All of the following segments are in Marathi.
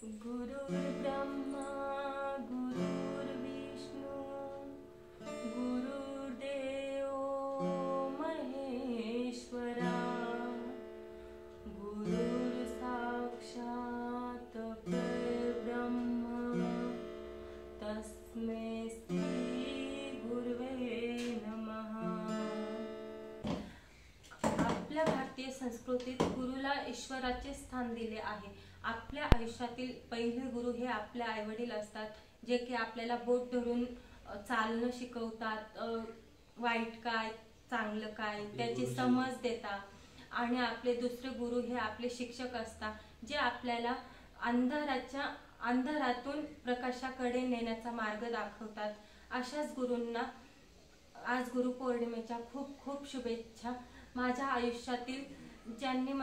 गुरुर्ब्रह्मा गुरुर्विष्णू गुरुर्देव महेश्वरा गुरुर् साक्षात् परब्रह्म तस्मै श्री गुरवे नमः। आपल्या भारतीय संस्कृतीत गुरुला ईश्वराचे स्थान दिले आहे। आपल्या आयुष्यातील पहिले गुरु हे आपले आईवडील असतात, जे की आपल्याला बोट धरून चालणं शिकवतात, वाईट काय चांगलं काय त्याची समज देतात। आणि आपले दुसरे गुरु हे आपले शिक्षक असतात, जे आपल्याला अंधारातून प्रकाशाकडे नेण्याचा मार्ग दाखवतात। अशाच गुरूंना आज गुरुपौर्णिमेच्या खूप खूप शुभेच्छा। माझ्या आयुष्यातील ज्यांनी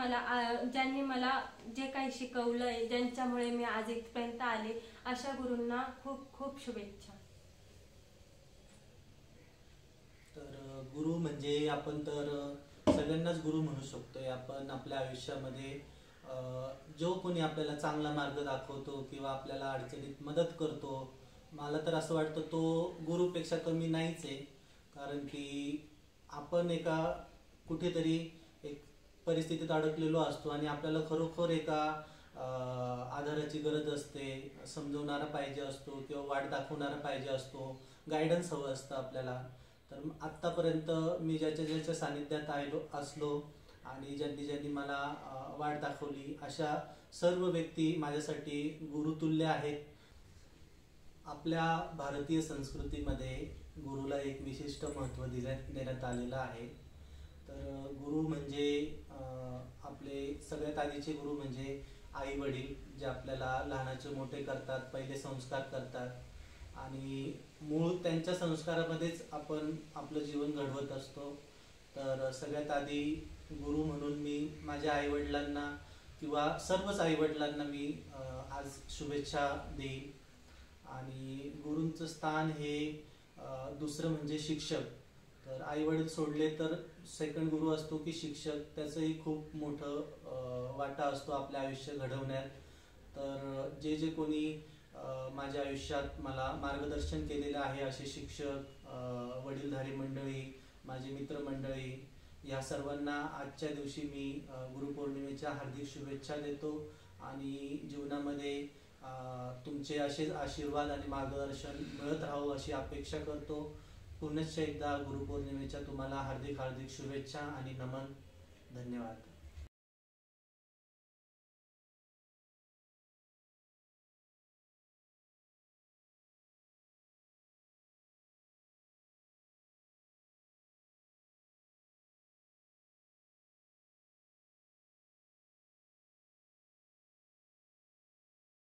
मला जे काही शिकवलंय, ज्यांच्यामुळे मी आज इथपर्यंत आले, अशा गुरूंना खूप खूप शुभेच्छा। तर गुरु म्हणजे आपण तर सगळ्यांनाच गुरु म्हणू शकतोय। आपण आपल्या आयुष्यामध्ये जो कोणी आपल्याला चांगला मार्ग दाखवतो किंवा आपल्याला अडचणीत मदत करतो, मला तर असं वाटतं तो गुरुपेक्षा कमी नाहीच आहे। कारण की आपण एका कुठेतरी एक परिस्थितीत अडकलेलो असतो आणि आपल्याला खरोखर एका आधाराची गरज असते, समजवणारा पाहिजे असतो किंवा वाट दाखवणारा पाहिजे असतो, गायडन्स हवं असतं आपल्याला। तर आत्तापर्यंत मी ज्याच्या सानिध्यात असलो आणि ज्यांनी मला वाट दाखवली, अशा सर्व व्यक्ती माझ्यासाठी गुरुतुल्य आहेत। आपल्या भारतीय संस्कृतीमध्ये गुरुला एक विशिष्ट महत्त्व देण्यात आलेलं आहे। तर गुरु म्हणजे आपले सगळ्यात आधीचे गुरु म्हणजे आई वडील, जे आपल्याला लहानाचे मोठे करतात, पहिले संस्कार करतात आणि मूळ त्यांच्या संस्कारामध्येच आपण आपलं जीवन घडवत असतो। तर सगळ्यात आधी गुरु म्हणून मी माझ्या आईवडिलांना किंवा सर्वच आईवडिलांना मी आज शुभेच्छा देईन। आणि गुरूंचं स्थान हे दुसरं म्हणजे शिक्षक। तर आई वडील सोडले तर सेकंड गुरु असतो की शिक्षक, त्याचंही खूप मोठं वाटा असतो आपल्या आयुष्य घडवण्यात। तर जे कोणी माझ्या आयुष्यात मला मार्गदर्शन केलेलं आहे, असे शिक्षक, वडीलधारी मंडळी, माझे मित्रमंडळी, या सर्वांना आजच्या दिवशी मी गुरुपौर्णिमेच्या हार्दिक शुभेच्छा देतो। आणि जीवनामध्ये तुमचे असेच आशीर्वाद आणि मार्गदर्शन मिळत राहो अशी अपेक्षा करतो। पुनश्च एकदा गुरुपौर्णिमेच्या तुम्हाला हार्दिक शुभेच्छा आणि नमन। धन्यवाद।